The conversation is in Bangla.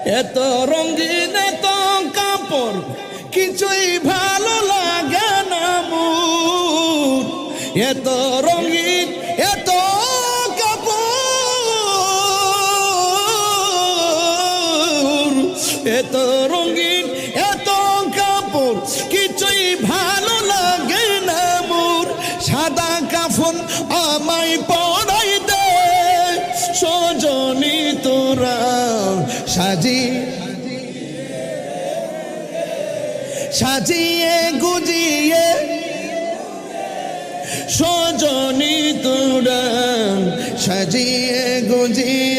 এত রঙিন এত কাপড় কিছুই ভালো লাগে না মোর। এত রঙিন এত কাপড়, এত রঙিন এত কাপড় কিছুই ভালো লাগে না মোর। সাদা কাফন আমায় পরাই দে সজনী তোরা সাজিয়ে গুজিয়ে সজনী তোরা সাজিয়ে গুজিয়ে